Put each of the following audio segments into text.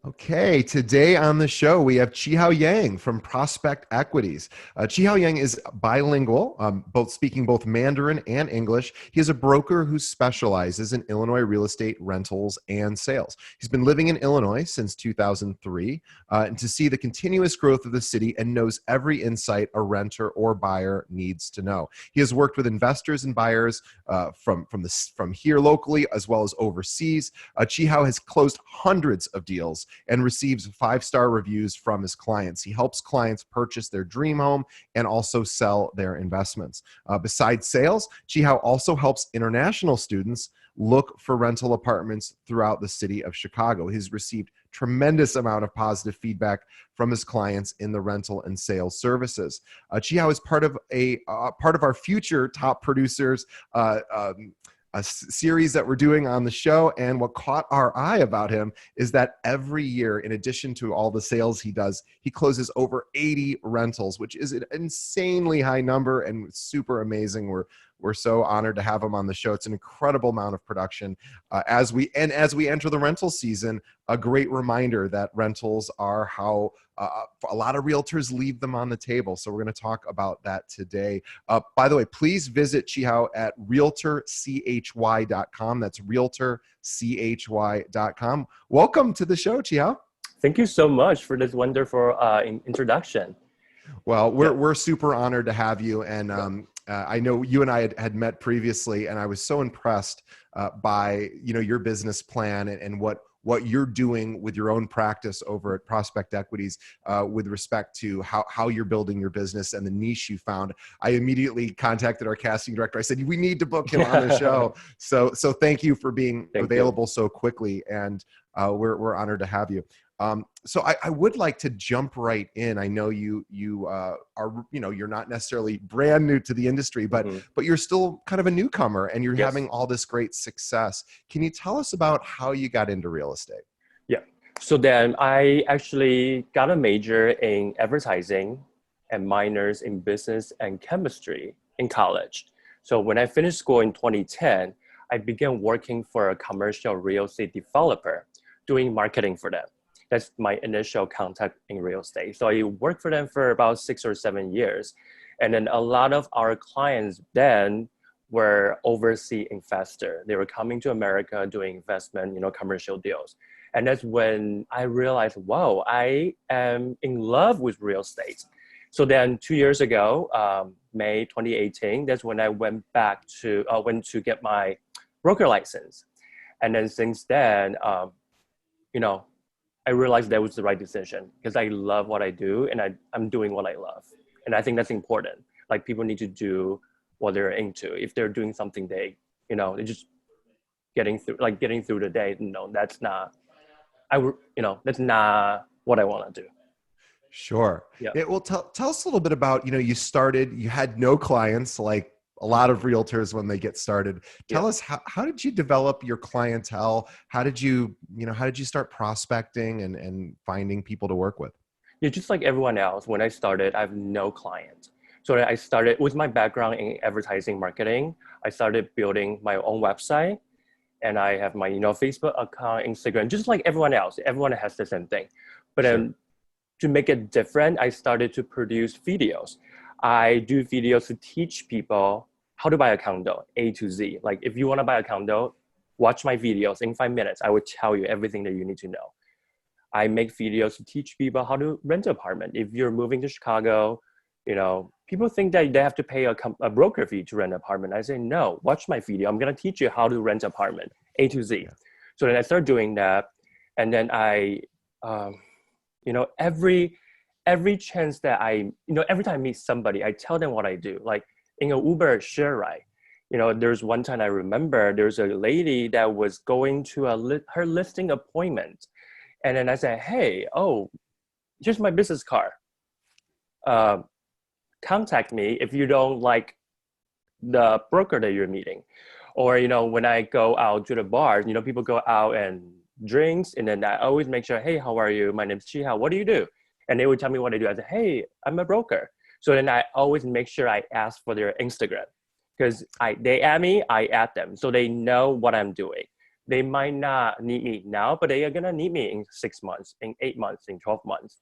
Okay, today on the show we have Chihao Yang from Prospect Equities. Chihao Yang is bilingual, both speaking both Mandarin and English. He is a broker who specializes in Illinois real estate rentals and sales. He's been living in Illinois since 2003, and to see the continuous growth of the city and knows every insight a renter or buyer needs to know. He has worked with investors and buyers from here locally as well as overseas. Chihao has closed hundreds of deals and receives 5-star reviews from his clients. He helps clients purchase their dream home and also sell their investments. Besides sales, Chihao also helps international students look for rental apartments throughout the city of Chicago. He's received tremendous amount of positive feedback from his clients in the rental and sales services. Chihao is part of our future top producers series that we're doing on the show. And what caught our eye about him is that every year, in addition to all the sales he does, he closes over 80 rentals, which is an insanely high number and super amazing. We're so honored to have him on the show. It's an incredible amount of production. As we enter the rental season, a great reminder that rentals are how a lot of realtors leave them on the table. So we're going to talk about that today. By the way, please visit Chihao at realtorchy.com. That's realtorchy.com. Welcome to the show, Chihao. Thank you so much for this wonderful introduction. Well, we're super honored to have you. And I know you and I had met previously, and I was so impressed by your business plan and what you're doing with your own practice over at Prospect Equities with respect to how you're building your business and the niche you found. I immediately contacted our casting director. I said, we need to book him on the show. So thank you for being available so quickly, and we're honored to have you. So I would like to jump right in. I know you are, you're not necessarily brand new to the industry, but you're still kind of a newcomer, and you're having all this great success. Can you tell us about how you got into real estate? Yeah. So then I actually got a major in advertising and minors in business and chemistry in college. So when I finished school in 2010, I began working for a commercial real estate developer, doing marketing for them. That's my initial contact in real estate. So I worked for them for about 6 or 7 years. And then a lot of our clients then were overseas investors. They were coming to America doing investment, commercial deals. And that's when I realized, wow, I am in love with real estate. So then 2 years ago, May 2018, that's when I went to get my broker license. And then since then, I realized that was the right decision because I love what I do and I'm doing what I love. And I think that's important. Like, people need to do what they're into. If they're doing something they're just getting through the day, that's not, that's not what I want to do. Sure. Yeah. Well, tell us a little bit about, you had no clients like a lot of realtors when they get started. Tell us, how did you develop your clientele? How did you start prospecting and finding people to work with? Yeah, just like everyone else, when I started, I have no clients. So I started with my background in advertising marketing. I started building my own website, and I have my, Facebook account, Instagram, just like everyone else. Everyone has the same thing. But then to make it different, I started to produce videos. I do videos to teach people how to buy a condo, A to Z. Like, if you want to buy a condo, watch my videos. In 5 minutes, I will tell you everything that you need to know. I make videos to teach people how to rent an apartment. If you're moving to Chicago, people think that they have to pay a broker fee to rent an apartment. I say, no, watch my video. I'm going to teach you how to rent an apartment, A to Z. So then I started doing that. And then I, every chance that every time I meet somebody, I tell them what I do. Like in an Uber share ride, there's one time I remember there's a lady that was going to her listing appointment. And then I said, hey, here's my business card. Contact me if you don't like the broker that you're meeting. Or, when I go out to the bar, people go out and drinks. And then I always make sure, hey, how are you? My name's Chihao. What do you do? And they would tell me what I do. I said, hey, I'm a broker. So then I always make sure I ask for their Instagram because they add me, I add them. So they know what I'm doing. They might not need me now, but they are gonna need me in 6 months, in 8 months, in 12 months.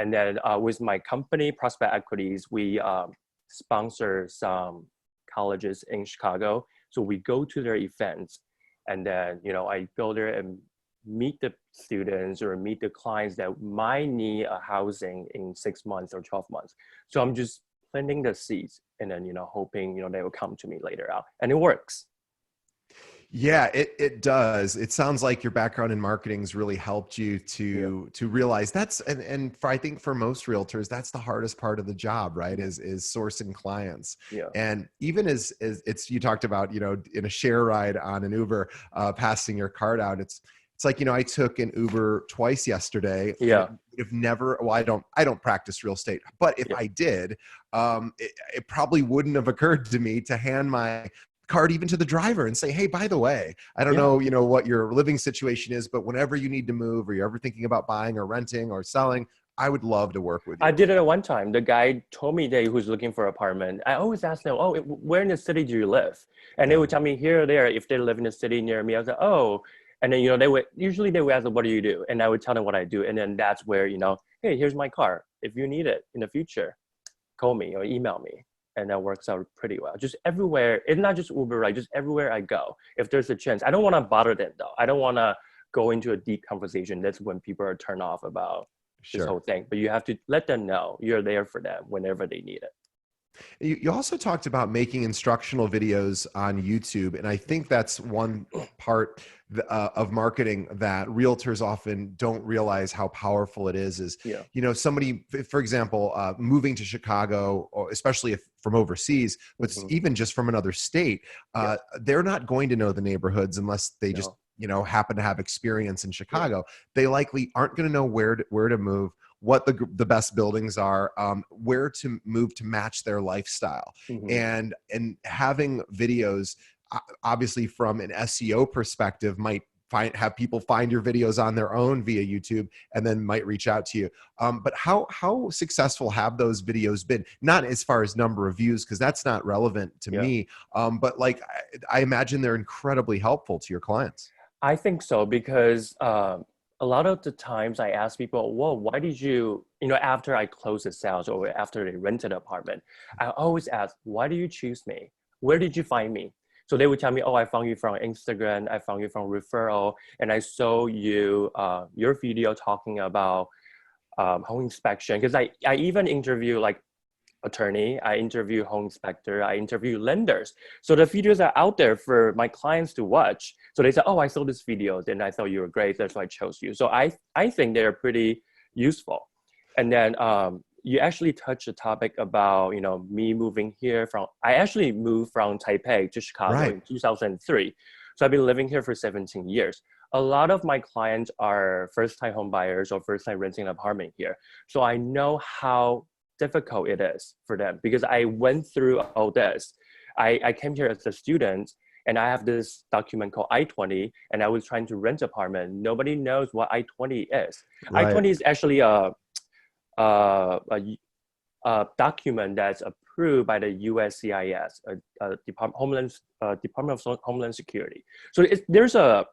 And then with my company, Prospect Equities, we sponsor some colleges in Chicago. So we go to their events, and then I go there and meet the students or meet the clients that might need a housing in 6 months or 12 months. So I'm just planting the seeds, and then hoping they will come to me later out, and it works. Yeah, it does. It sounds like your background in marketing has really helped you to realize that's and for I think for most realtors, that's the hardest part of the job, right? Is sourcing clients. Yeah. And even as it's you talked about, in a share ride on an Uber, passing your card out, it's like, I took an Uber twice yesterday. Yeah. And if never, well, I don't practice real estate, but if I did, it probably wouldn't have occurred to me to hand my card even to the driver and say, hey, by the way, I don't know, what your living situation is, but whenever you need to move or you're ever thinking about buying or renting or selling, I would love to work with you. I did it at one time. The guy told me that he was looking for an apartment. I always ask them, oh, where in the city do you live? And they would tell me here or there if they live in a city near me. I was like, oh. And then, they would ask, what do you do? And I would tell them what I do. And then that's where, hey, here's my car. If you need it in the future, call me or email me. And that works out pretty well. Just everywhere. It's not just Uber, right? Just everywhere I go. If there's a chance. I don't want to bother them though. I don't want to go into a deep conversation. That's when people are turned off about this whole thing. But you have to let them know you're there for them whenever they need it. You also talked about making instructional videos on YouTube. And I think that's one part of marketing that realtors often don't realize how powerful it is somebody, for example, moving to Chicago, or especially if from overseas, but even just from another state, they're not going to know the neighborhoods unless they just, happen to have experience in Chicago. They likely aren't going to know where to move, what the best buildings are, where to move to match their lifestyle. And having videos, obviously from an SEO perspective, might have people find your videos on their own via YouTube and then might reach out to you. But how successful have those videos been? Not as far as number of views, because that's not relevant to me. But like, I imagine they're incredibly helpful to your clients. I think so, because a lot of the times I ask people, well, why did you, after I close the sales or after they rented an apartment, I always ask, why do you choose me? Where did you find me? So they would tell me, oh, I found you from Instagram. I found you from referral. And I saw you, your video talking about home inspection. Because I even interview like attorney, I interview home inspector, I interview lenders. So the videos are out there for my clients to watch. So they say, oh, I saw this video, then I thought you were great, that's why I chose you. So I think they're pretty useful. And then you actually touched a topic about, me moving here I actually moved from Taipei to Chicago in 2003. So I've been living here for 17 years. A lot of my clients are first-time home buyers or first-time renting an apartment here. So I know how difficult it is for them, because I went through all this. I came here as a student, and I have this document called I-20, and I was trying to rent an apartment. Nobody knows what I-20 is. I-20 is actually a document that's approved by the USCIS, Department of Homeland Security. So there's a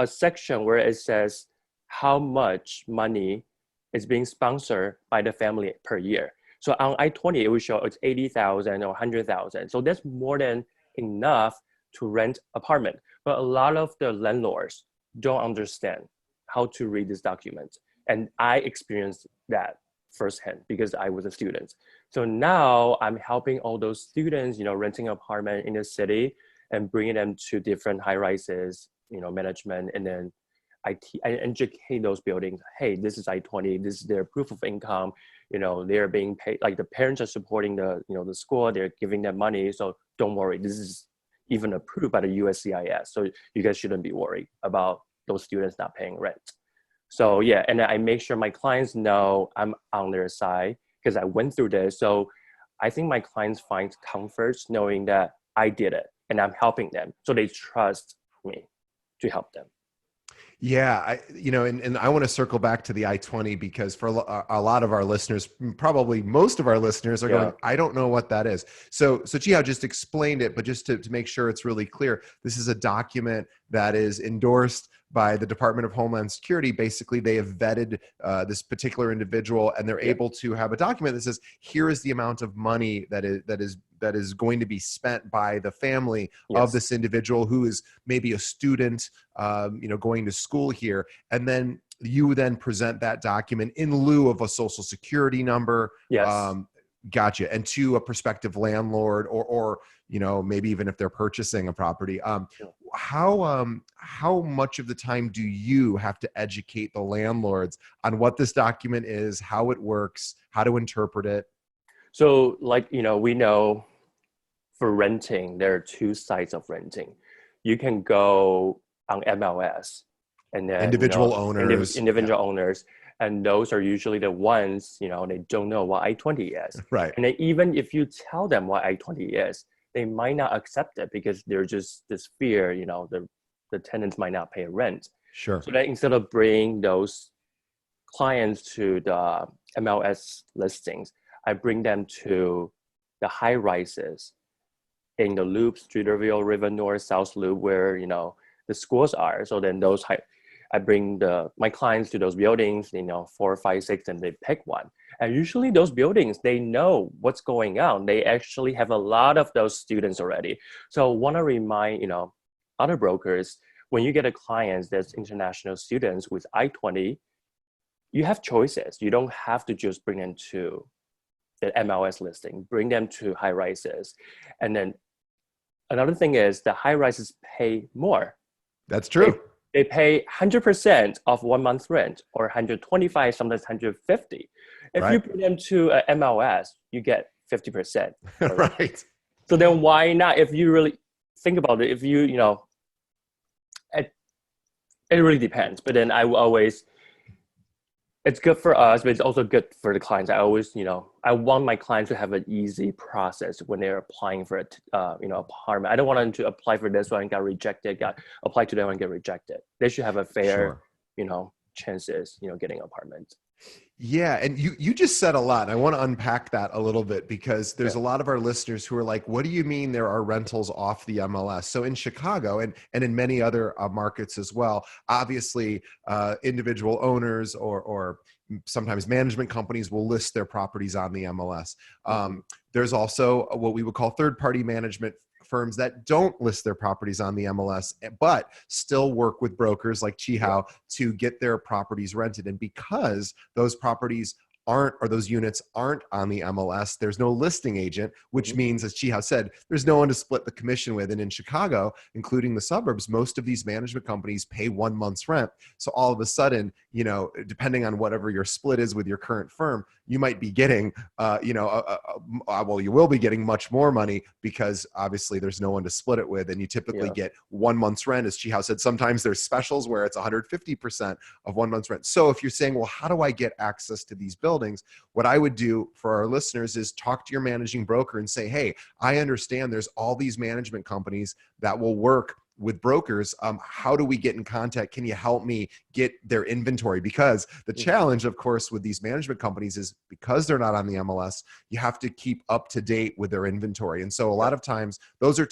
section where it says how much money is being sponsored by the family per year. So on I-20, it will show it's 80,000 or 100,000. So that's more than enough to rent apartment. But a lot of the landlords don't understand how to read this document. And I experienced that firsthand because I was a student. So now I'm helping all those students, renting an apartment in the city and bringing them to different high rises, management, and then I educate those buildings. Hey, this is I-20. This is their proof of income. They're being paid. Like the parents are supporting the school. They're giving them money. So don't worry. This is even approved by the USCIS. So you guys shouldn't be worried about those students not paying rent. So yeah, and I make sure my clients know I'm on their side because I went through this. So I think my clients find comfort knowing that I did it and I'm helping them. So they trust me to help them. Yeah, and I want to circle back to the I-20 because for a lot of our listeners, probably most of our listeners are going, I don't know what that is. So Chihao just explained it, but just to make sure it's really clear, this is a document that is endorsed by the Department of Homeland Security. Basically, they have vetted this particular individual, and they're able to have a document that says, here is the amount of money that is going to be spent by the family of this individual who is maybe a student, going to school here. And then you then present that document in lieu of a social security number. Gotcha. And to a prospective landlord, or maybe even if they're purchasing a property. How much of the time do you have to educate the landlords on what this document is, how it works, how to interpret it? So we know for renting, there are two sides of renting. You can go on MLS, and then individual owners, individual owners, and those are usually the ones, they don't know what I-20 is. Right. And then even if you tell them what I-20 is, they might not accept it because there's just this fear, the tenants might not pay rent. Sure. So that instead of bringing those clients to the MLS listings, I bring them to the high rises in the Loop, Streeterville, River North, South Loop, where the schools are. So then I bring my clients to those buildings, 4, 5, 6, and they pick one. And usually those buildings, they know what's going on. They actually have a lot of those students already. So want to remind other brokers, when you get a client that's international students with I-20, you have choices. You don't have to just bring them to the MLS listing, bring them to high rises. And then another thing is the high rises pay more. That's true. They pay 100% of 1 month's rent, or 125, sometimes 150. If you bring them to a MLS, you get 50%. Right. So then why not? If you really think about it, if it really depends. But then I will always, it's good for us, but it's also good for the clients. I always, I want my clients to have an easy process when they're applying for apartment. I don't want them to apply for this one and get rejected, apply to that one and get rejected. They should have a fair, chances, getting an apartment. Yeah. And you just said a lot. And I want to unpack that a little bit, because there's a lot of our listeners who are like, what do you mean there are rentals off the MLS? So in Chicago and in many other markets as well, obviously individual owners or sometimes management companies will list their properties on the MLS. There's also what we would call third-party management firms that don't list their properties on the MLS, but still work with brokers like Chihao to get their properties rented. And because those properties those units aren't on the MLS, there's no listing agent, which means, as Chihao said, there's no one to split the commission with. And in Chicago, including the suburbs, most of these management companies pay 1 month's rent. So all of a sudden, depending on whatever your split is with your current firm, you might be getting, you will be getting much more money, because obviously there's no one to split it with. And you typically get 1 month's rent. As Chihao said, sometimes there's specials where it's 150% of 1 month's rent. So if you're saying, well, how do I get access to these buildings? What I would do for our listeners is talk to your managing broker and say, hey, I understand there's all these management companies that will work with brokers. How do we get in contact? Can you help me get their inventory? Because the challenge, of course, with these management companies is, because they're not on the MLS, you have to keep up to date with their inventory. And so a lot of times those are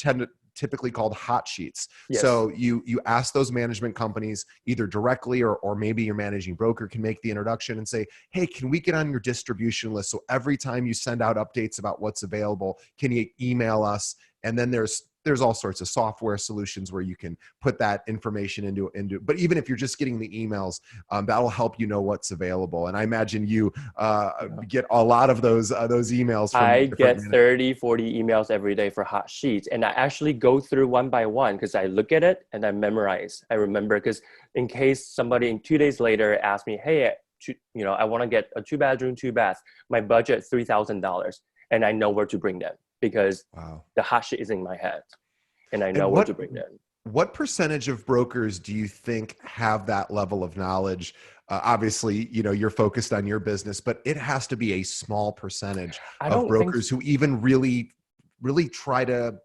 typically called hot sheets. So you ask those management companies either directly, or maybe your managing broker can make the introduction and say, hey, can we get on your distribution list? So every time you send out updates about what's available, can you email us? And then there's all sorts of software solutions where you can put that information into, but even if you're just getting the emails, that'll help what's available. And I imagine you get a lot of those emails. I get 30, 40 emails every day for hot sheets. And I actually go through one by one, because I look at it and I memorize. I remember, because in case somebody 2 days later asks me, hey, I want to get a 2-bedroom, 2-bath, my budget $3,000. And I know where to bring them, because the hot sheet is in my head and I know where to bring them. What percentage of brokers do you think have that level of knowledge? Obviously, you're focused on your business, but it has to be a small percentage of brokers who even really try to,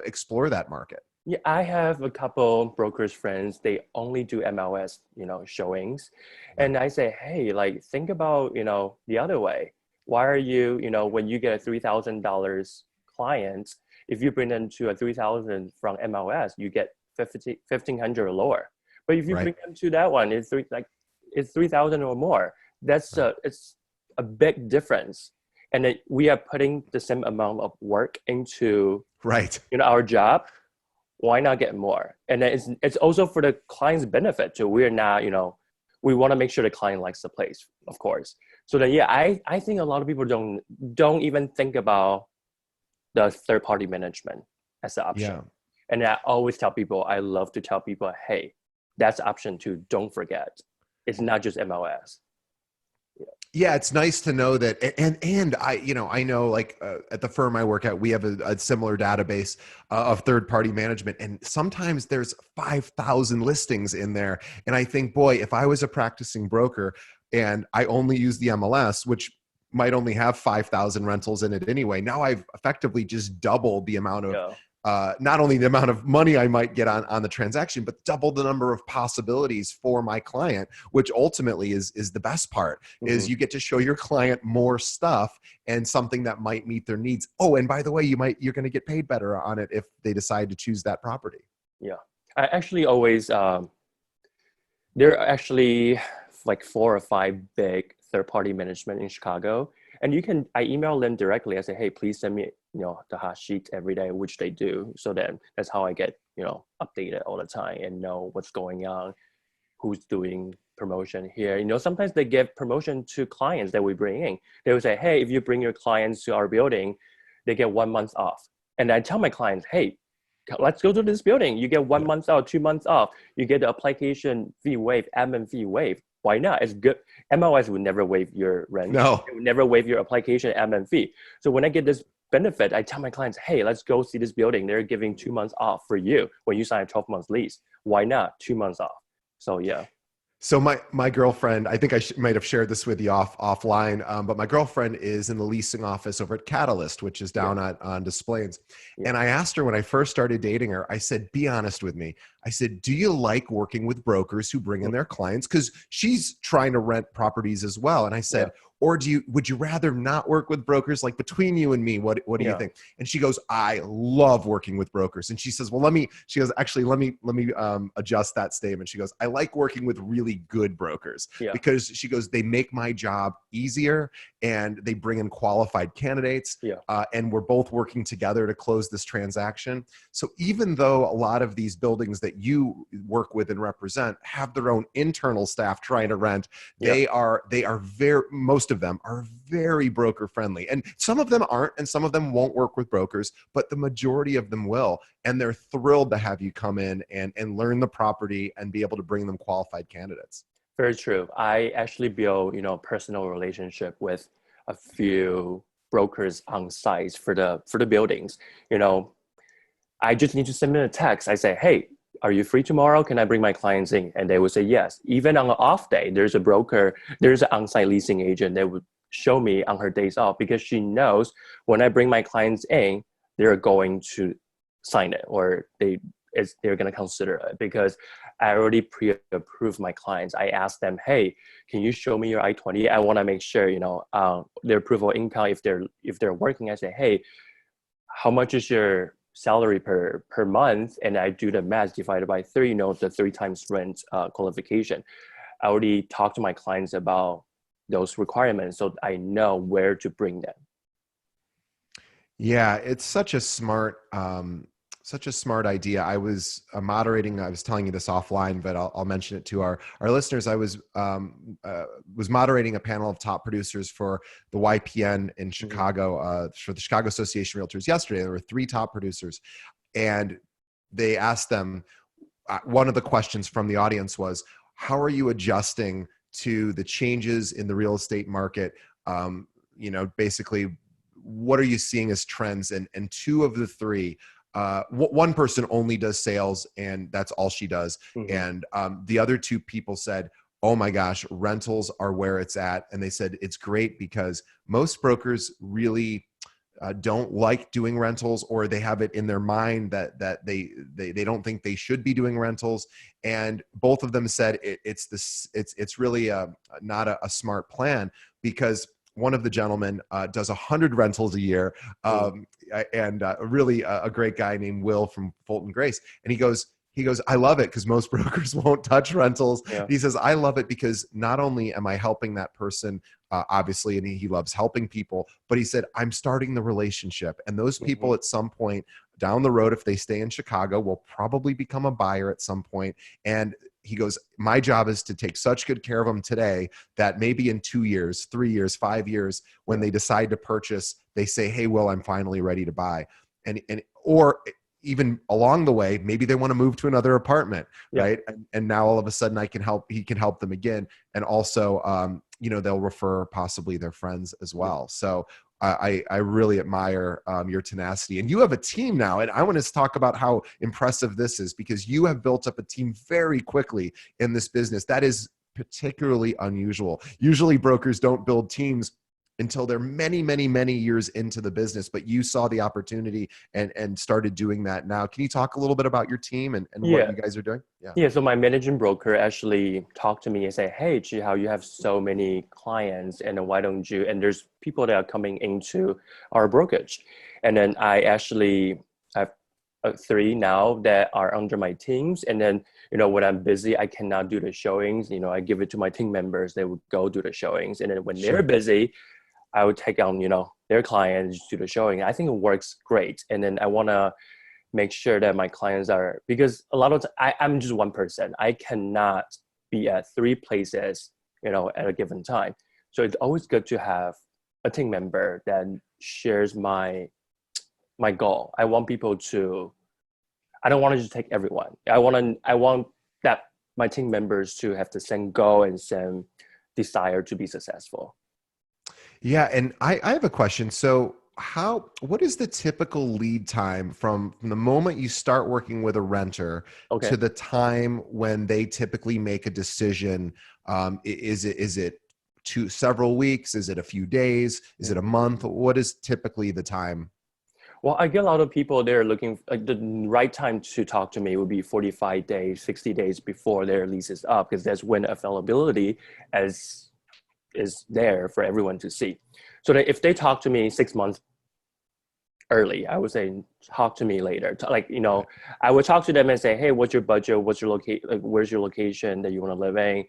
explore that market. Yeah, I have a couple brokers friends, they only do MLS, showings. And I say, hey, think about, the other way. Why are you, when you get a $3,000 client, if you bring them to a $3,000 from MLS, you get 1,500 or lower. But if you Right. bring them to that one, it's 3,000 or more. That's it's a big difference. And we are putting the same amount of work into Right. our job. Why not get more? And then it's also for the client's benefit too. We're not, we want to make sure the client likes the place, of course. So then, yeah, I think a lot of people don't even think about the third party management as an option. Yeah. And I always tell people, I love to tell people, hey, that's option two. Don't forget, it's not just MLS. Yeah, it's nice to know that, and I know like at the firm I work at, we have a similar database of third party management, and sometimes there's 5,000 listings in there, and I think, boy, if I was a practicing broker and I only use the MLS, which might only have 5,000 rentals in it anyway, now I've effectively just doubled the amount of Yeah. not only the amount of money I might get on the transaction, but double the number of possibilities for my client, which ultimately is the best part. Is you get to show your client more stuff and something that might meet their needs. Oh, and by the way, you're going to get paid better on it if they decide to choose that property. Yeah. I actually always, there are actually like 4 or 5 big third-party management in Chicago. And I email them directly. I say, hey, please send me, the hot sheet every day, which they do. So then that's how I get, updated all the time and know what's going on, who's doing promotion here. Sometimes they give promotion to clients that we bring in. They will say, hey, if you bring your clients to our building, they get 1 month off. And I tell my clients, hey, let's go to this building. You get 1 month off, 2 months off. You get the application fee waived, admin fee waived. Why not? It's good. MLS would never waive your rent. No. It would never waive your application admin fee. So when I get this benefit, I tell my clients, hey, let's go see this building. They're giving 2 months off for you when you sign a 12-month lease. Why not? 2 months off. So yeah. So my girlfriend, I think I might have shared this with you offline, but my girlfriend is in the leasing office over at Catalyst, which is down on Des Plaines. Yeah. And I asked her when I first started dating her, I said, be honest with me. I said, do you like working with brokers who bring in their clients? Because she's trying to rent properties as well. And I said, or would you rather not work with brokers? Like between you and me, what do you think? And she goes, I love working with brokers. And she says, well, let me adjust that statement. She goes, I like working with really good brokers because she goes, they make my job easier and they bring in qualified candidates. And we're both working together to close this transaction. So even though a lot of these buildings that you work with and represent have their own internal staff trying to rent, most of them are very broker friendly, and some of them aren't, and some of them won't work with brokers, but the majority of them will. And they're thrilled to have you come in and learn the property and be able to bring them qualified candidates. Very true. I actually build, personal relationship with a few brokers on site for the buildings. I just need to send them a text. I say, hey, are you free tomorrow? Can I bring my clients in? And they would say yes. Even on an off day, there's a broker, there's an on-site leasing agent that would show me on her days off, because she knows when I bring my clients in, they're going to sign it, or they're going to consider it, because I already pre-approved my clients. I asked them, hey, can you show me your I-20? I want to make sure, their approval income, if they're working. I say, hey, how much is your salary per month? And I do the math divided by 3, the 3 times rent qualification. I already talked to my clients about those requirements, so I know where to bring them. Yeah, it's such a smart idea. I was moderating. I was telling you this offline, but I'll mention it to our listeners. I was moderating a panel of top producers for the YPN in Chicago, for the Chicago Association of Realtors yesterday. There were 3 top producers, and they asked them. One of the questions from the audience was, "How are you adjusting to the changes in the real estate market? Basically, what are you seeing as trends?" And 2 of the 3. One person only does sales and that's all she does. And the other 2 people said, oh my gosh, rentals are where it's at. And they said, it's great because most brokers really don't like doing rentals, or they have it in their mind that they don't think they should be doing rentals. And both of them said it's really not a smart plan, because one of the gentlemen does 100 rentals a year, and really a great guy named Will from Fulton Grace. And he goes, He goes, I love it because most brokers won't touch rentals. Yeah. He says, I love it because not only am I helping that person, obviously, and he loves helping people, but he said, I'm starting the relationship. And those people at some point down the road, if they stay in Chicago, will probably become a buyer at some point. And he goes, my job is to take such good care of them today that maybe in 2 years, 3 years, 5 years, when they decide to purchase, they say, hey, Will, I'm finally ready to buy. Or even along the way, maybe they want to move to another apartment, right? And now all of a sudden he can help them again. And also, they'll refer possibly their friends as well. So I really admire your tenacity. And you have a team now. And I want to talk about how impressive this is, because you have built up a team very quickly in this business. That is particularly unusual. Usually brokers don't build teams until they're many, many, many years into the business, but you saw the opportunity and started doing that now. Can you talk a little bit about your team and what you guys are doing? Yeah, so my managing broker actually talked to me and said, hey, Chi, how you have so many clients, and why don't you, and there's people that are coming into our brokerage. And then I actually have 3 now that are under my teams. And then, when I'm busy, I cannot do the showings. I give it to my team members. They would go do the showings. And then when they're busy, I would take on, their clients to the showing. I think it works great. And then I want to make sure that my clients are, because a lot of I'm just one person. I cannot be at 3 places, at a given time. So it's always good to have a team member that shares my goal. I want people to, I don't want to just take everyone. I want that my team members to have the same goal and same desire to be successful. Yeah. And I have a question. So what is the typical lead time from the moment you start working with a renter to the time when they typically make a decision? Is it several weeks? Is it a few days? Is it a month? What is typically the time? Well, I get a lot of people, they're looking, like the right time to talk to me would be 45 days, 60 days before their lease is up, because that's when availability is there for everyone to see. So that if they talk to me 6 months early, I would say, talk to me later. I would talk to them and say, hey, what's your budget? What's your where's your location that you want to live in?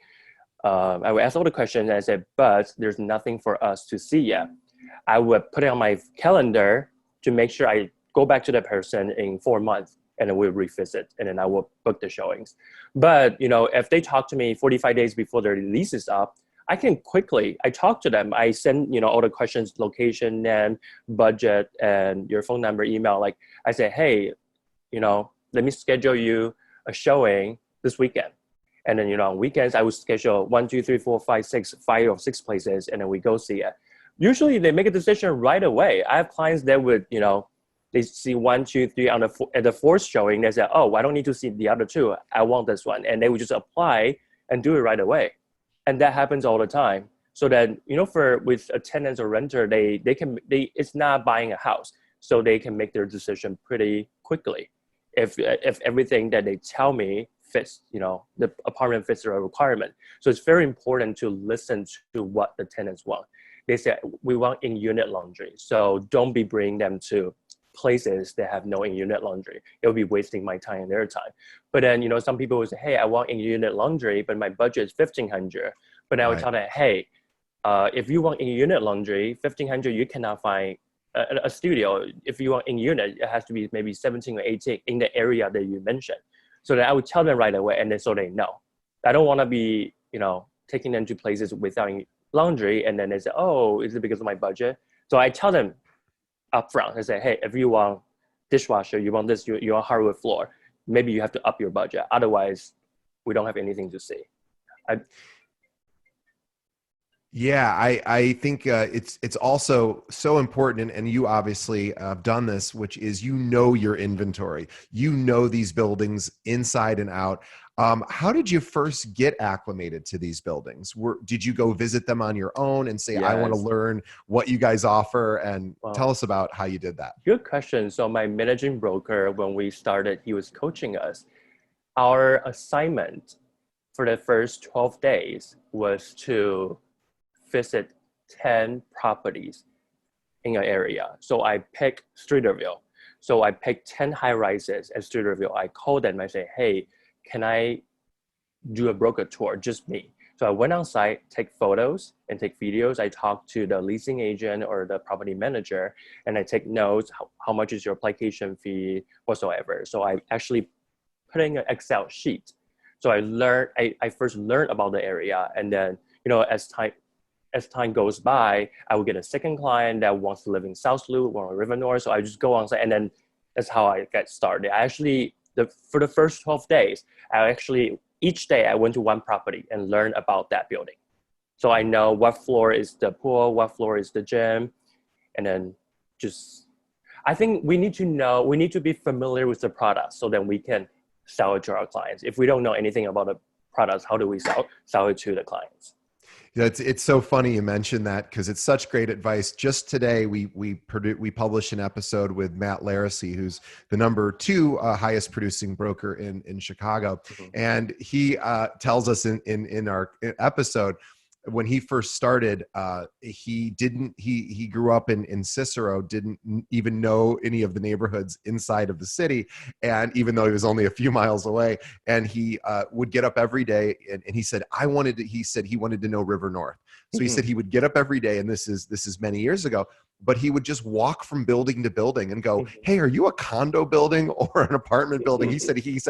I would ask all the questions, and I said, but there's nothing for us to see yet. I would put it on my calendar to make sure I go back to that person in 4 months, and then we'll revisit, and then I will book the showings. But, if they talk to me 45 days before their lease is up, I can quickly, I talk to them. I send, all the questions, location, name, budget, and your phone number, email. Like I say, hey, let me schedule you a showing this weekend. And then, on weekends, I would schedule 1, 2, 3, 4, 5, 6, 5 or 6 places, and then we go see it. Usually they make a decision right away. I have clients that would, they see 1, 2, 3 at the 4th showing. They say, oh, I don't need to see the other 2. I want this one. And they would just apply and do it right away. And that happens all the time. So that, with a tenant or renter, it's not buying a house. So they can make their decision pretty quickly. If everything that they tell me fits, the apartment fits their requirement. So it's very important to listen to what the tenants want. They say, we want in-unit laundry. So don't be bringing them to places that have no in-unit laundry. It will be wasting my time and their time. But then, some people will say, hey, I want in-unit laundry, but my budget is $1,500. But I would tell them, hey, if you want in-unit laundry, $1,500, you cannot find a studio. If you want in-unit, it has to be maybe 17 or 18 in the area that you mentioned. So that I would tell them right away, and then so they know. I don't want to be, taking them to places without laundry, and then they say, oh, is it because of my budget? So I tell them upfront. I say, hey, if you want dishwasher, you want this, you want hardwood floor, maybe you have to up your budget. Otherwise, we don't have anything to see. I think it's also so important, and you obviously have done this, which is your inventory. These buildings inside and out. How did you first get acclimated to these buildings? Did you go visit them on your own and say, yes, I want to learn what you guys offer? And tell us about how you did that. Good question. So my managing broker, when we started, he was coaching us. Our assignment for the first 12 days was to visit 10 properties in an area. So I picked Streeterville. So I picked 10 high rises at studio review. I called them. I say, hey, can I do a broker tour, just me? So I went on site, take photos and take videos. I talked to the leasing agent or the property manager, and I take notes. How much is your application fee, whatsoever. So I actually put in an Excel sheet. So I first learned about the area, and then, as time goes by, I will get a second client that wants to live in South Loop or River North. So I just go on site, and then that's how I get started. I actually, for the first 12 days, each day I went to one property and learned about that building. So I know what floor is the pool, what floor is the gym, and then I think we need to be familiar with the product so that we can sell it to our clients. If we don't know anything about the products, how do we sell it to the clients? It's so funny you mentioned that, because it's such great advice. Just today, we published an episode with Matt Lera, who's the #2 highest producing broker in Chicago, Mm-hmm. and he tells us in our episode, when he first started, he grew up in Cicero, didn't even know any of the neighborhoods inside of the city, and even though he was only a few miles away, and he would get up every day, and he said he wanted to know River North. So he said he would get up every day, and this is many years ago, but he would just walk from building to building and go, hey, are you a condo building or an apartment building? He said he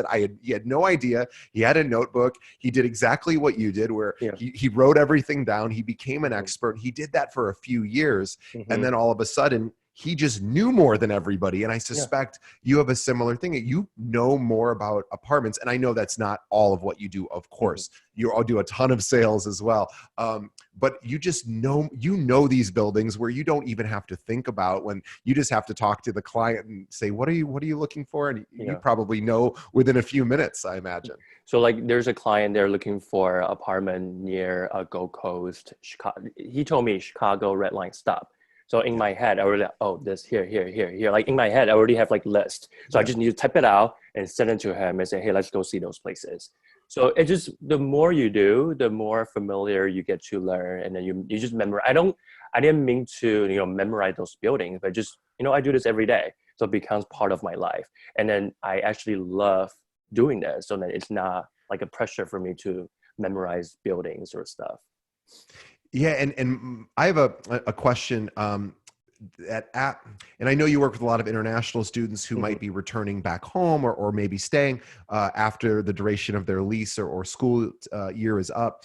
had no idea. He had a notebook. He did exactly what you did, where he wrote everything down. He became an expert. He did that for a few years. And then all of a sudden, he just knew more than everybody. And I suspect you have a similar thing. You know more about apartments. And I know that's not all of what you do, of course. You all do a ton of sales as well. But you just know, these buildings where you don't even have to think about, when you just have to talk to the client and say, what are you looking for? And you probably know within a few minutes, I imagine. So like, there's a client, they're looking for an apartment near Gold Coast, Chicago. He told me Chicago Red Line stop. So in my head, I already, this here. Like in my head, I already have like list. So I just need to type it out and send it to him and say, hey, let's go see those places. So it just, the more you do, the more familiar you get to learn. And then you just memorize. I didn't mean to, memorize those buildings, but just, I do this every day. So it becomes part of my life. And then I actually love doing this. So then it's not like a pressure for me to memorize buildings or stuff. Yeah, and I have a question. And I know you work with a lot of international students who might be returning back home or maybe staying after the duration of their lease or school year is up.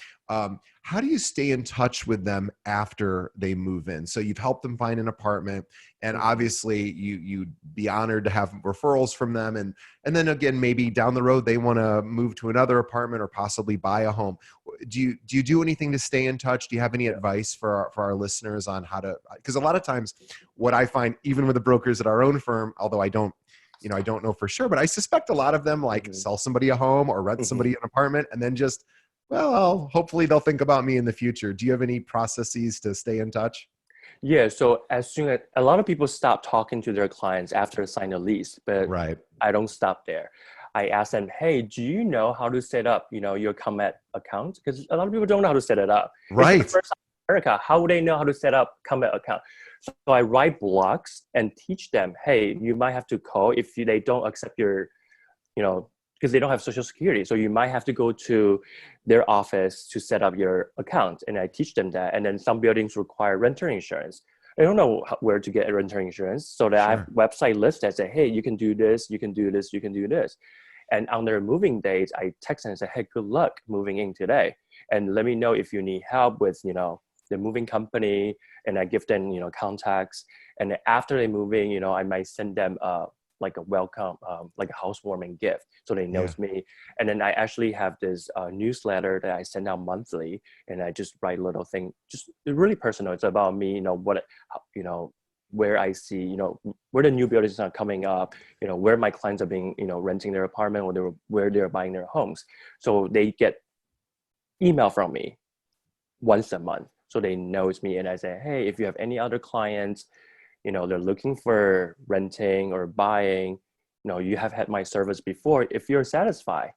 How do you stay in touch with them after they move in? So you've helped them find an apartment, and obviously you'd be honored to have referrals from them. And then again, maybe down the road, they want to move to another apartment or possibly buy a home. Do you do anything to stay in touch? Do you have any advice for our listeners on how to, because a lot of times what I find, even with the brokers at our own firm, although I don't know for sure, but I suspect a lot of them sell somebody a home or rent somebody an apartment and then just, well, hopefully they'll think about me in the future. Do you have any processes to stay in touch? Yeah, so as soon as a lot of people stop talking to their clients after sign a lease, but I don't stop there. I ask them, hey, do you know how to set up, your Comet account? Because a lot of people don't know how to set it up. Right. It's the first time in America. How would they know how to set up Comet account? So I write blogs and teach them, hey, you might have to call if they don't accept your, because they don't have Social Security. So you might have to go to their office to set up your account. And I teach them that. And then some buildings require renter insurance. I don't know where to get a renter insurance. So that I have website lists that say, hey, you can do this, you can do this, you can do this. And on their moving dates, I text them and say, hey, good luck moving in today. And let me know if you need help with, the moving company. And I give them, contacts. And after they move in, I might send them like a welcome, like a housewarming gift, so they knows me. And then I actually have this newsletter that I send out monthly, and I just write a little thing, just really personal. It's about me, where I see, where the new buildings are coming up, where my clients are being, renting their apartment, or where they're buying their homes. So they get email from me once a month, so they knows me. And I say, hey, if you have any other clients, they're looking for renting or buying, you have had my service before. If you're satisfied,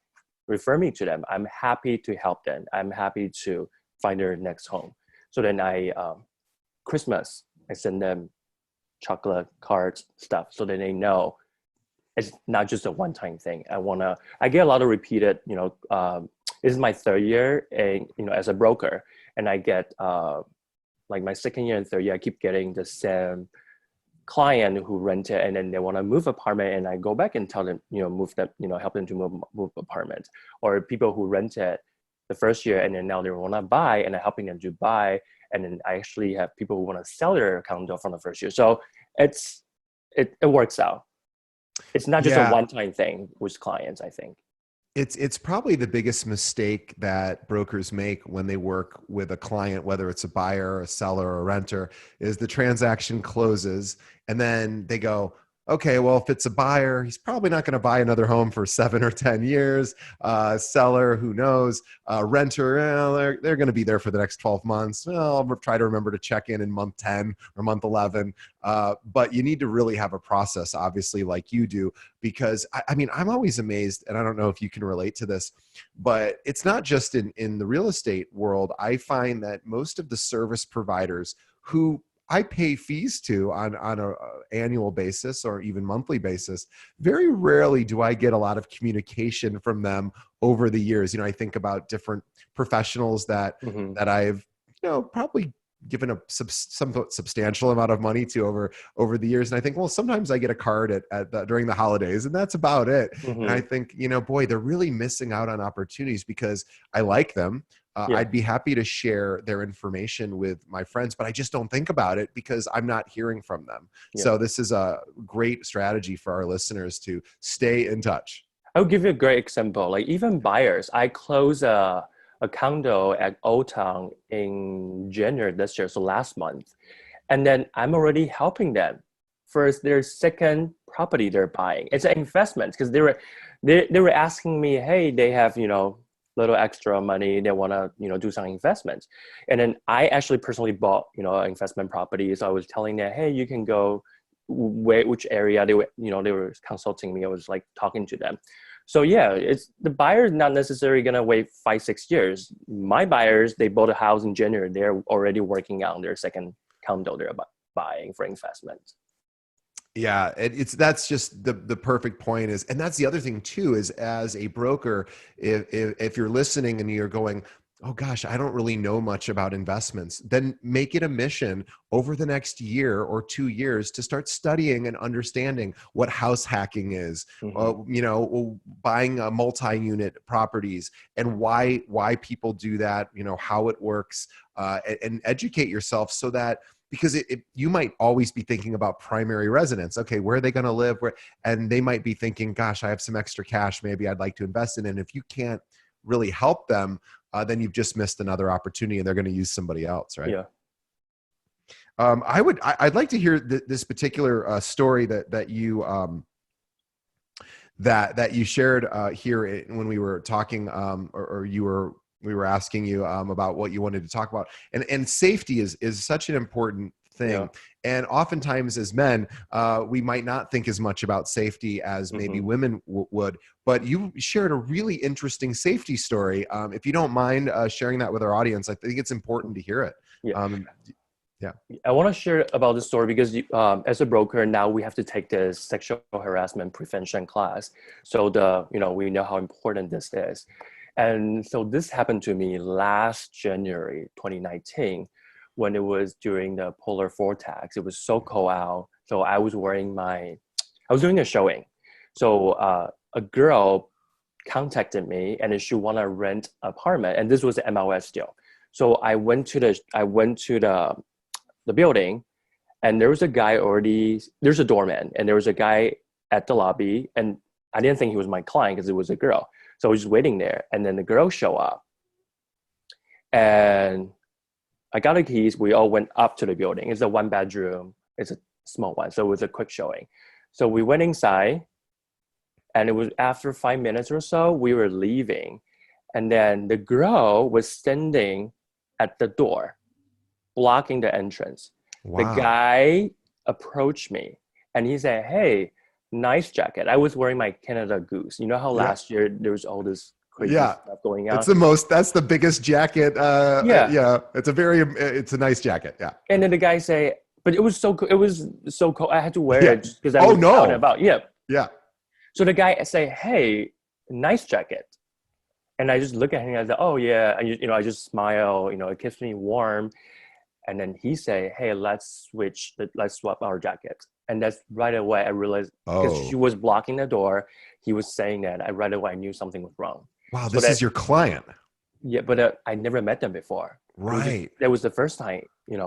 refer me to them. I'm happy to help them. I'm happy to find their next home. So then Christmas, I send them chocolate cards, stuff, so that they know it's not just a one-time thing. I get a lot of repeated, this is my third year as a broker, and I get like my second year and third year, I keep getting the same client who rent it, and then they want to move apartment, and I go back and tell them, move them, help them to move apartment. Or people who rent it the first year and then now they want to buy, and I'm helping them to buy. And then I actually have people who want to sell their condo from the first year. So it works out. It's not just a one-time thing with clients, I think. It's probably the biggest mistake that brokers make when they work with a client, whether it's a buyer, a seller, or a renter, is the transaction closes and then they go, okay, well, if it's a buyer, he's probably not going to buy another home for 7 or 10 years. Seller, who knows? Renter, they're going to be there for the next 12 months. Well, I'll try to remember to check in month 10 or month 11. But you need to really have a process, obviously, like you do, because I mean, I'm always amazed, and I don't know if you can relate to this, but it's not just in the real estate world. I find that most of the service providers who I pay fees to on an annual basis or even monthly basis, very rarely do I get a lot of communication from them over the years. I think about different professionals that I've probably given a somewhat substantial amount of money to over the years, and I think, well, sometimes I get a card during the holidays, and that's about it. And I think, boy, they're really missing out on opportunities because I like them. I'd be happy to share their information with my friends, but I just don't think about it because I'm not hearing from them. So this is a great strategy for our listeners to stay in touch. I'll give you a great example. Like even buyers, I closed a condo at Old Town in January this year, so last month. And then I'm already helping them for their second property they're buying. It's an investment because they were asking me, hey, they have, little extra money, they want to do some investments. And then I actually personally bought an investment property. So I was telling them, hey, you can go which area. They were consulting me. I was like talking to them. So it's the buyer is not necessarily gonna wait 5-6 years. My buyers, they bought a house in January, they're already working on their second condo they're buying for investment. Yeah, that's just the perfect point is, and that's the other thing too, is as a broker, if you're listening and you're going, oh gosh, I don't really know much about investments, then make it a mission over the next year or 2 years to start studying and understanding what house hacking is, buying multi-unit properties and why people do that, how it works, and educate yourself so that, because you might always be thinking about primary residence. Okay, where are they going to live? And they might be thinking, gosh, I have some extra cash, maybe I'd like to invest in it. And if you can't really help them, then you've just missed another opportunity and they're going to use somebody else, right? Yeah. I'd like to hear this particular story that you that you shared here when we were talking, we were asking you about what you wanted to talk about, and safety is such an important thing. Yeah. And oftentimes as men, we might not think as much about safety as maybe women would, but you shared a really interesting safety story. If you don't mind sharing that with our audience, I think it's important to hear it. Yeah. I want to share about the story because as a broker, now we have to take this sexual harassment prevention class. So we know how important this is. And so this happened to me last January 2019 when it was during the polar vortex. It was so cold out. So I was doing a showing. So a girl contacted me and she wanted to rent an apartment. And this was the MLS deal. So I went to the building, and there was a guy there's a doorman, and there was a guy at the lobby, and I didn't think he was my client because it was a girl. So I was just waiting there, and then the girl showed up, and I got the keys. We all went up to the building. It's a 1-bedroom. It's a small one, so it was a quick showing. So we went inside, and it was after 5 minutes or so, we were leaving, and then the girl was standing at the door, blocking the entrance. Wow. The guy approached me and he said, hey, nice jacket. I was wearing my Canada Goose. You know how last year there was all this crazy stuff going on? That's the biggest jacket. It's a nice jacket. Yeah. And then the guy say, but it was so cold. I had to wear it because I was out and about. Yeah. Yeah. So the guy say, hey, nice jacket. And I just look at him and I say, oh yeah. And I just smile, it keeps me warm. And then he say, hey, let's swap our jackets. And that's right away I realized, because she Oh, was blocking the door, he was saying that, right away I knew something was wrong. wow. So This is your client. yeah, but I never met them before. Right. That was the first time,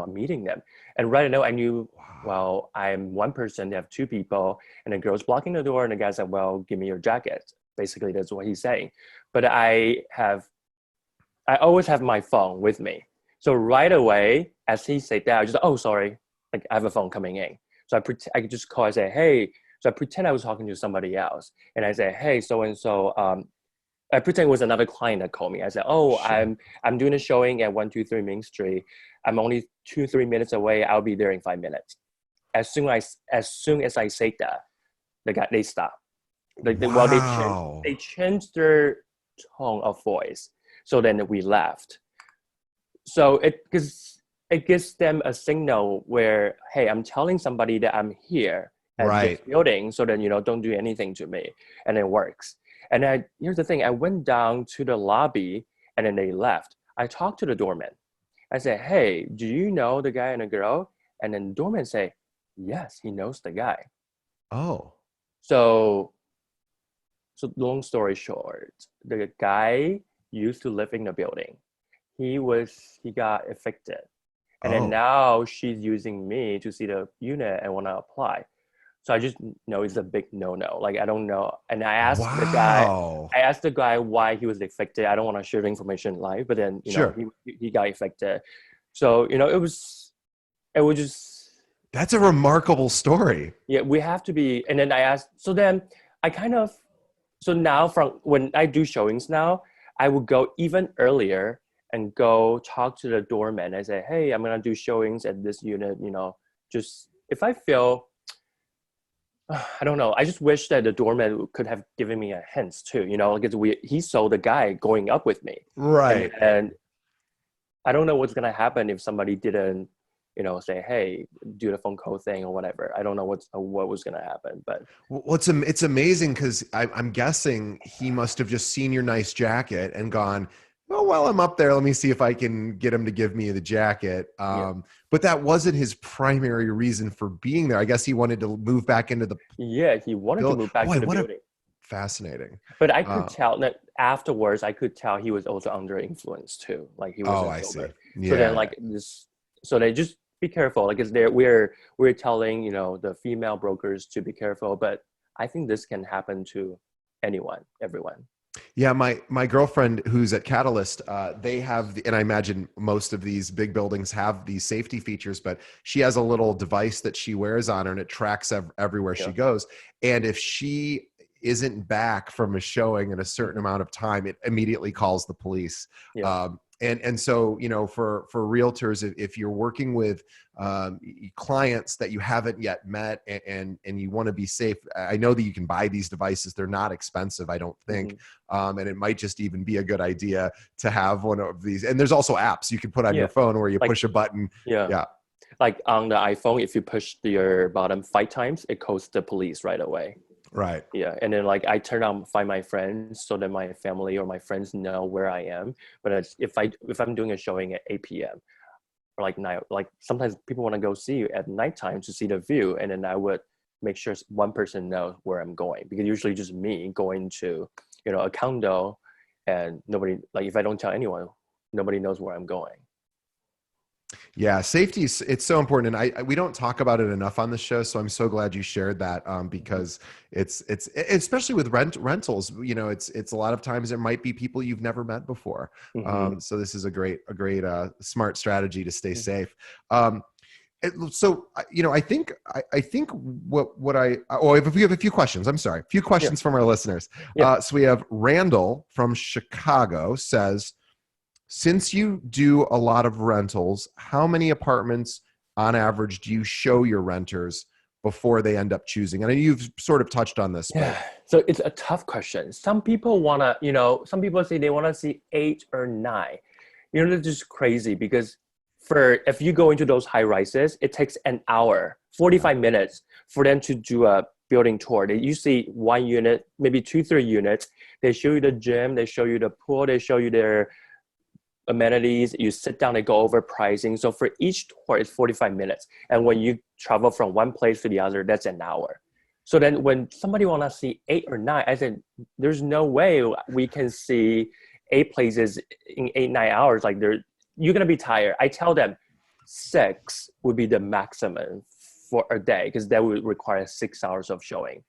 meeting them. And right away I knew, Wow. well, I'm one person, they have two people, and the girl's blocking the door, and the guy said, well, give me your jacket. Basically, that's what he's saying. But I always have my phone with me. So right away, as he said that, I just, oh, sorry, like I have a phone coming in. So I could just call and say, hey, so I pretend I was talking to somebody else. And I say, hey, so-and-so, I pretend it was another client that called me. I said, oh, Sure. I'm doing a showing at 123 Main Street. I'm only 2-3 minutes away. I'll be there in 5 minutes. As soon as I say that, they stop. Well, Wow. they changed their tone of voice. So then we left. So it gives them a signal where, hey, I'm telling somebody that I'm here at this Right. building, so then don't do anything to me, and it works. And here's the thing: I went down to the lobby, and then they left. I talked to the doorman. I said, hey, do you know the guy and the girl? And then the doorman say, yes, he knows the guy. Oh. So long story short, the guy used to live in the building. He got evicted, and then Oh. now she's using me to see the unit and want to apply. So I just know it's a big no-no. Like I don't know. And Wow. I asked the guy why he was evicted. I don't want to share the information live, but then Sure. he got evicted. So it was just, That's a remarkable story. yeah, we have to be. And then I asked, so then I kind of, so now from when I do showings now, I would go even earlier and go talk to the doorman. I say, hey, I'm gonna do showings at this unit, just if I feel, I don't know. I just wish that the doorman could have given me a hint too, because he saw the guy going up with me. Right. And I don't know what's gonna happen if somebody didn't, say, hey, do the phone call thing or whatever. I don't know what was gonna happen, but Well, it's amazing because I'm guessing he must have just seen your nice jacket and gone, oh, well, I'm up there. Let me see if I can get him to give me the jacket. yeah. But that wasn't his primary reason for being there. I guess he wanted to move back into the Yeah, he wanted to build. move back Boy, to the what a building. fascinating. But I could Uh, tell that afterwards, I could tell he was also under influence too. Like he oh, wasn't I see. sober. So then Yeah. like this, so they just be careful. Like it's there, we're telling, the female brokers to be careful, but I think this can happen to anyone, everyone. Yeah, my girlfriend who's at Catalyst, they have, and I imagine most of these big buildings have these safety features, but she has a little device that she wears on her, and it tracks everywhere she Yeah. goes. And if she isn't back from a showing in a certain amount of time, it immediately calls the police. Yeah. And so for realtors, if you're working with clients that you haven't yet met and you want to be safe, I know that you can buy these devices. They're not expensive, I don't think. And it might just even be a good idea to have one of these. And there's also apps you can put on your Yeah. phone where you Like, push a button. yeah. Yeah. Like on the iPhone, if you push your bottom 5 times, it calls the police right away. Right. Yeah, and then like I turn on Find My Friends so that my family or my friends know where I am. But if I'm doing a showing at 8 p.m. or like night, like sometimes people want to go see you at nighttime to see the view, and then I would make sure one person knows where I'm going, because usually just me going to a condo, and nobody, like if I don't tell anyone, nobody knows where I'm going. Yeah, safety is, it's so important, and we don't talk about it enough on the show. So I'm so glad you shared that, Mhm. because it's especially with rentals. It's a lot of times there might be people you've never met before. Mhm. So this is a great smart strategy to stay Mhm. safe. So I think what I oh if we have a few questions. I'm sorry, a few Yeah. questions from our listeners. Yeah. So we have Randall from Chicago says, since you do a lot of rentals, how many apartments on average do you show your renters before they end up choosing? And you've sort of touched on this, but Yeah. So it's a tough question. Some people say they wanna see 8 or 9. That's just crazy, because if you go into those high rises, it takes an hour, yeah, 45 minutes for them to do a building tour. You see one unit, maybe 2, 3 units. They show you the gym, they show you the pool, they show you their amenities. You sit down and go over pricing. So for each tour, it's 45 minutes. And when you travel from one place to the other, that's an hour. So then when somebody want to see 8 or 9, I said, there's no way we can see 8 places in 8, 9 hours. Like you're going to be tired. I tell them 6 would be the maximum for a day, because that would require 6 hours of showing.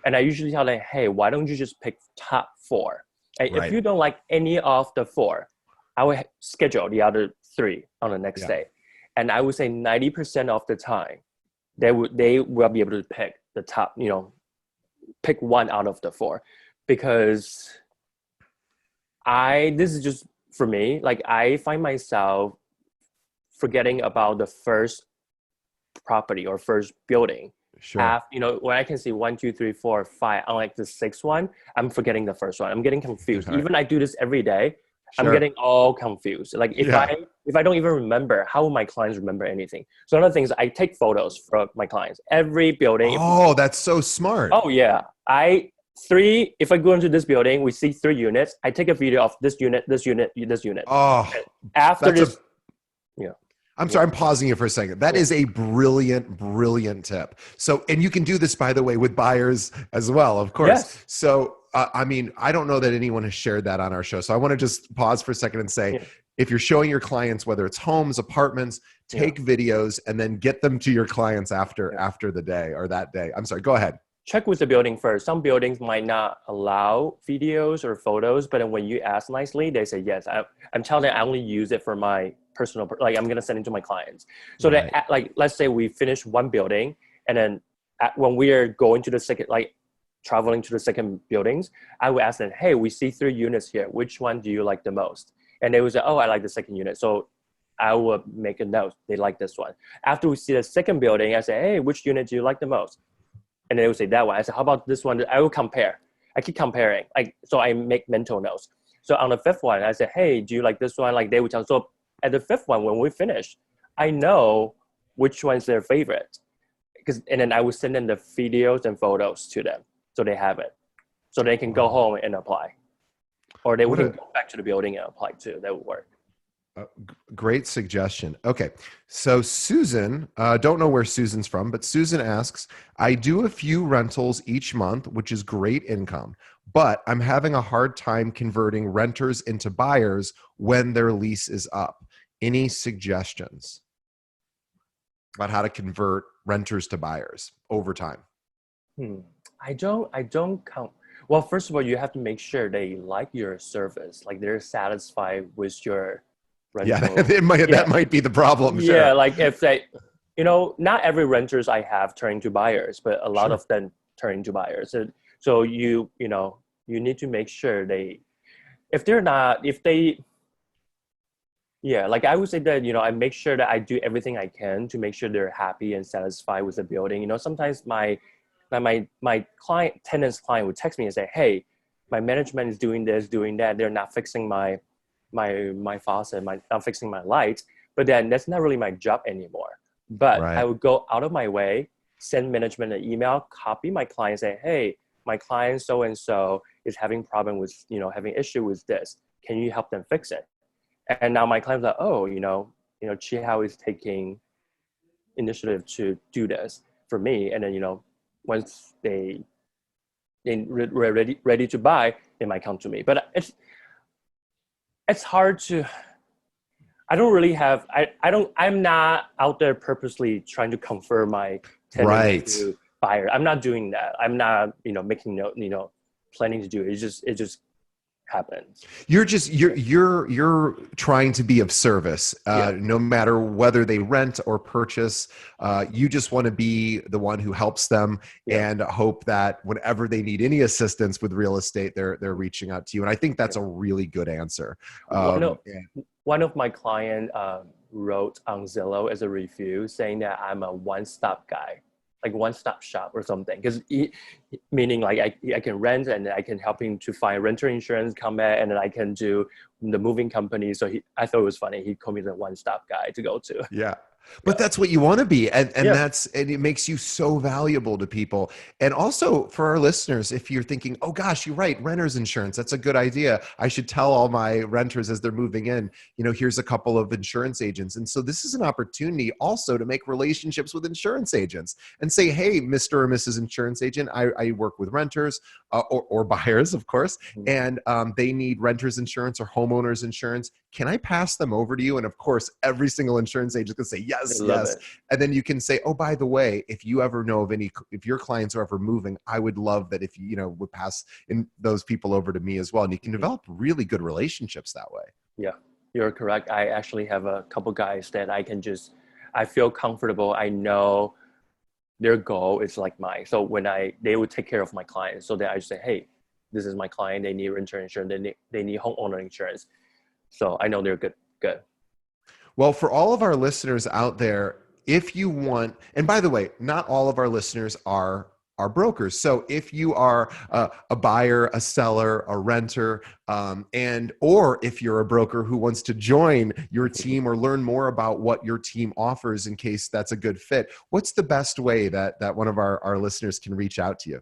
And I usually tell them, hey, why don't you just pick top 4? And if you don't like any of the 4, I will schedule the other 3 on the next day. And I would say 90% of the time, they will be able to pick the top, pick 1 out of the 4. Because this is just for me, like I find myself forgetting about the first property or first building. Sure. When I can see 1, 2, 3, 4, 5, unlike the 6th one, I'm forgetting the first one. I'm getting confused. Okay. Even I do this every day. Sure. I'm getting all confused. Like if I don't even remember, how will my clients remember anything? So one of the things, I take photos for my clients. Every building. Oh, that's so smart. Oh yeah. If I go into this building, we see 3 units. I take a video of this unit, this unit, this unit. Oh, after this. I'm sorry, I'm pausing you for a second. That is a brilliant, brilliant tip. So, and you can do this, by the way, with buyers as well, of course. Yes. So, I mean, I don't know that anyone has shared that on our show. So I want to just pause for a second and say, if you're showing your clients, whether it's homes, apartments, take videos and then get them to your clients after the day or that day. I'm sorry, go ahead. Check with the building first. Some buildings might not allow videos or photos, but then when you ask nicely, they say yes. I'm telling them I only use it for my personal, like I'm gonna send it to my clients. So that, like, let's say we finish one building, and then when we are going to the second, like traveling to the second buildings, I would ask them, hey, we see 3 units here. Which one do you like the most? And they would say, oh, I like the second unit. So I would make a note. They like this one. After we see the second building, I say, hey, which unit do you like the most? And they would say that one. I said, how about this one? I will compare. I keep comparing. So I make mental notes. So on the 5th one, I said, hey, do you like this one? Like they would tell. So at the 5th one, when we finish, I know which one's their favorite. And then I would send them the videos and photos to them, so they have it. So they can go home and apply. Or they would go back to the building and apply too. That would work. Great suggestion. Okay. So Susan, don't know where Susan's from, but Susan asks, I do a few rentals each month, which is great income, but I'm having a hard time converting renters into buyers when their lease is up. Any suggestions about how to convert renters to buyers over time? I don't count. Well, first of all, you have to make sure they like your service, like they're satisfied with your rental. That might be the problem. Yeah, like if they, not every renters I have turn into buyers, but a lot of them turn into buyers. So you need to make sure like I would say that, I make sure that I do everything I can to make sure they're happy and satisfied with the building. Sometimes my tenant's client would text me and say, hey, my management is doing this, doing that. They're not fixing my faucet, not fixing my lights. But then that's not really my job anymore. But I would go out of my way, send management an email, copy my client, say, hey, my client so-and-so is having problem with, having issue with this. Can you help them fix it? And now my client's like, oh, Chihao is taking initiative to do this for me. And then, once they're ready to buy, they might come to me. But it's hard to, I don't really have, I'm not out there purposely trying to convert my tenants to buyer. I'm not doing that. I'm not, making note, planning to do it. It just happens. You're trying to be of service, no matter whether they rent or purchase. You just want to be the one who helps them and hope that whenever they need any assistance with real estate, they're reaching out to you. And I think that's a really good answer. One of my client wrote on Zillow as a review saying that I'm a one-stop guy, like one-stop shop or something. Because meaning like I can rent and I can help him to find renter insurance, come back, and then I can do the moving company. So I thought it was funny. He called me the one-stop guy to go to. Yeah. But that's what you want to be. And Yeah. and it makes you so valuable to people. And also for our listeners, if you're thinking, oh gosh, you're right, renter's insurance, that's a good idea. I should tell all my renters as they're moving in, here's a couple of insurance agents. And so this is an opportunity also to make relationships with insurance agents and say, hey, Mr. or Mrs. Insurance Agent, I work with renters or buyers, of course, and they need renter's insurance or homeowner's insurance. Can I pass them over to you? And of course, every single insurance agent can say, yes, I love yes. it. And then you can say, oh, by the way, if you ever know of if your clients are ever moving, I would love that if you would pass in those people over to me as well. And you can develop really good relationships that way. Yeah, you're correct. I actually have a couple guys that I feel comfortable. I know their goal is like mine. So when they would take care of my clients. So that I just say, hey, this is my client. They need renter insurance. They need homeowner insurance. So I know they're good. Well, for all of our listeners out there, if you want, and by the way, not all of our listeners are brokers. So if you are a buyer, a seller, a renter, or if you're a broker who wants to join your team or learn more about what your team offers in case that's a good fit, what's the best way that one of our listeners can reach out to you?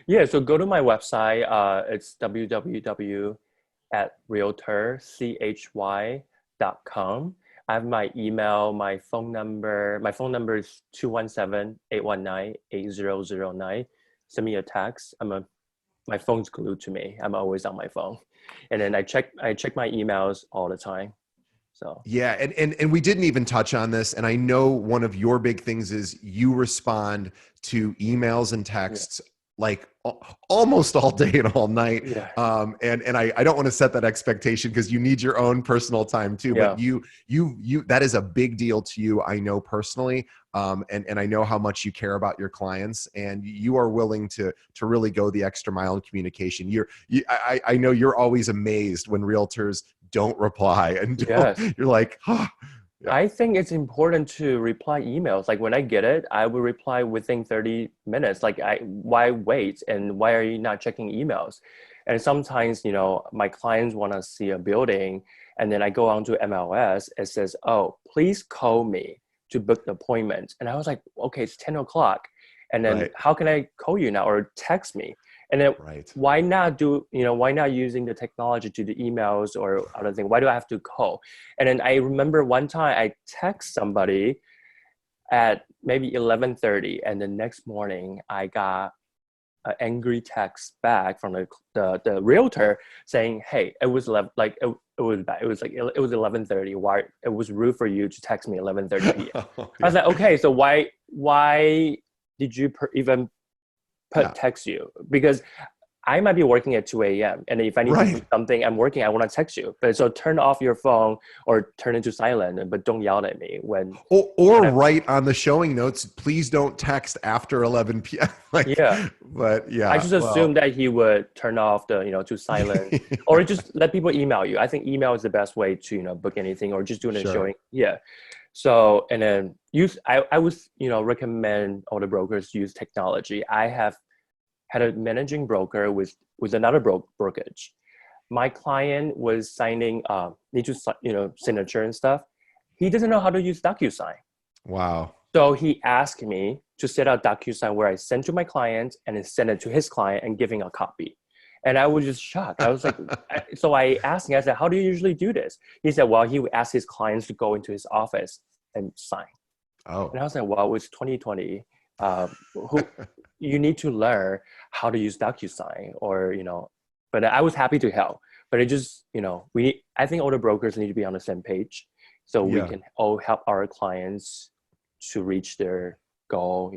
Yeah, so go to my website. It's www.realtorchy.com. I have my email, my phone number. My phone number is 217-819-8009. Send me a text. My phone's glued to me. I'm always on my phone. And then I check my emails all the time. So yeah, and we didn't even touch on this. And I know one of your big things is you respond to emails and texts like almost all day and all night. Yeah. And I don't want to set that expectation because you need your own personal time too, but you that is a big deal to you. I know personally. And I know how much you care about your clients, and you are willing to really go the extra mile in communication. I know you're always amazed when realtors don't reply and you're like, oh. Yeah. I think it's important to reply emails. Like when I get it, I will reply within 30 minutes. Like why wait? And why are you not checking emails? And sometimes, my clients want to see a building and then I go on to MLS. It says, oh, please call me to book the appointment. And I was like, okay, it's 10 o'clock. And then how can I call you now or text me? And then why not using the technology to the emails or other thing? Why do I have to call? And then I remember one time I text somebody at maybe 11:30, and the next morning I got an angry text back from the realtor saying, hey, it was 11, like it was bad. It was like it was 11:30. Why it was rude for you to text me 11:30 p.m. I was like, okay, so why did you even text you? Because I might be working at 2 a.m. and if I need to do something, I'm working, I want to text you. But so turn off your phone or turn it to silent, but don't yell at me when. Or write on the showing notes, please don't text after 11 p.m. But I just assumed that he would turn off the, to silent or just let people email you. I think email is the best way to, book anything or just doing a showing. Yeah. So, and then I would, recommend all the brokers use technology. I have had a managing broker with another brokerage. My client was signing, need to, signature and stuff. He doesn't know how to use DocuSign. Wow. So he asked me to set up DocuSign where I send to my client and then send it to his client and giving a copy. And I was just shocked. I was like, so I asked him, I said, how do you usually do this? He said, well, he would ask his clients to go into his office and sign. Oh. And I was like, well, it's 2020. You need to learn how to use DocuSign or, but I was happy to help. But it just, I think all the brokers need to be on the same page so we can all help our clients to reach their goal,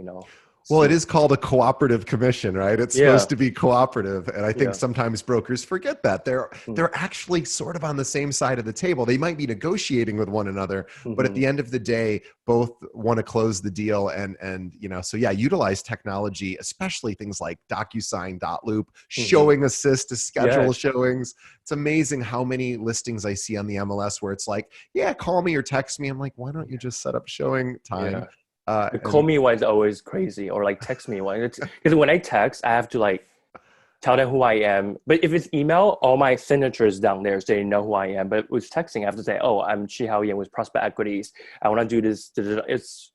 Well, it is called a cooperative commission, right? It's supposed to be cooperative. And I think sometimes brokers forget that. They're actually sort of on the same side of the table. They might be negotiating with one another, but at the end of the day, both want to close the deal. And so utilize technology, especially things like DocuSign, Loop, showing assist to schedule showings. It's amazing how many listings I see on the MLS where it's like, call me or text me. I'm like, why don't you just set up showing time? Call me one is always crazy, or like text me one. Because when I text, I have to like tell them who I am. But if it's email, all my signatures down there, so they know who I am. But with texting, I have to say, oh, I'm Chi Hao Yang with Prospect Equities. I want to do this. It's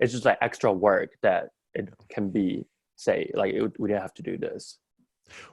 just like extra work that it can be say like we didn't have to do this.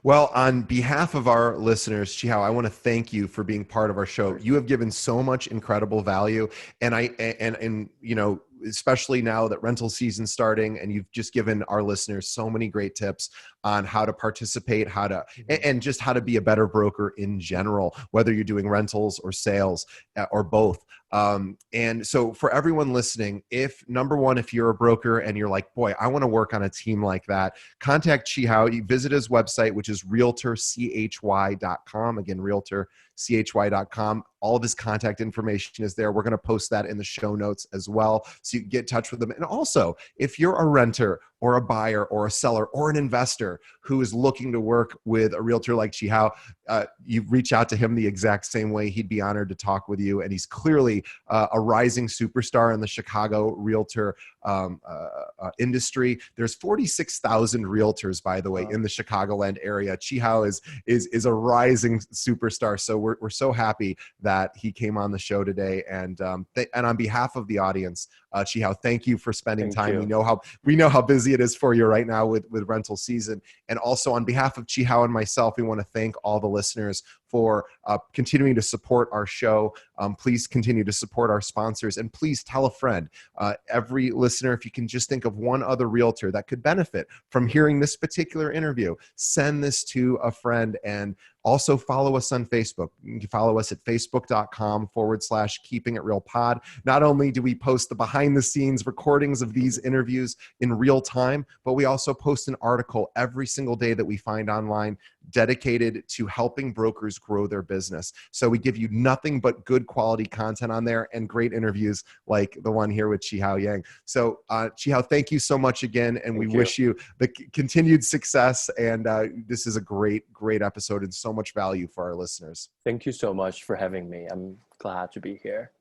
Well, on behalf of our listeners, Chihao, I want to thank you for being part of our show. You have given so much incredible value, and you know, especially now that rental season's starting, and you've just given our listeners so many great tips on how to participate, how to and just how to be a better broker in general, whether you're doing rentals or sales or both. And so for everyone listening, if number one, if you're a broker and you're like, boy, I want to work on a team like that, contact Chihao. You visit his website, which is realtorchy.com. Again, realtorchy.com. All of his contact information is there. We're going to post that in the show notes as well, so you can get in touch with him. And also, if you're a renter or a buyer or a seller or an investor who is looking to work with a realtor like Chihao, you reach out to him the exact same way. He'd be honored to talk with you. And he's clearly a rising superstar in the Chicago realtor industry. There's 46,000 realtors, by the way, in the Chicagoland area. Chihao is a rising superstar. So we're so happy that he came on the show today. And on behalf of the audience, Chihao, thank you for spending time. We know how busy it is for you right now with rental season. And also on behalf of Chihao and myself, we want to thank all the listeners for continuing to support our show. Please continue to support our sponsors, and please tell a friend. Every listener, if you can just think of one other realtor that could benefit from hearing this particular interview, send this to a friend. And also follow us on Facebook. You can follow us at facebook.com/keepingitrealpod. Not only do we post the behind the scenes recordings of these interviews in real time, but we also post an article every single day that we find online dedicated to helping brokers grow their business. So we give you nothing but good quality content on there and great interviews like the one here with Chihao Yang. So Chihao, thank you so much again. And we wish you the continued success. And this is a great episode and so much value for our listeners. Thank you so much for having me. I'm glad to be here.